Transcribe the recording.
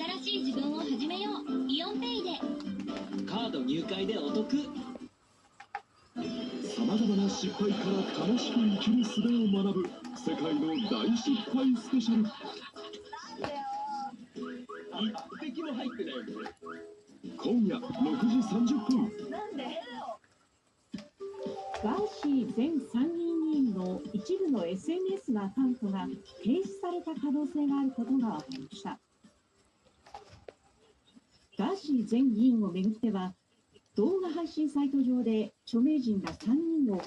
新しい自分を始めよう。イオンペイでカード入会でお得。さまざまな失敗から楽しく生きる術を学ぶ世界の大失敗スペシャル。一滴も入ってないよ。今夜6時30分。ガーシー前参議院議員の一部の SNS のアカウントが停止された可能性があることが分かりました。ガーシー前議員をめぐっては動画配信サイト上で著名人ら3人の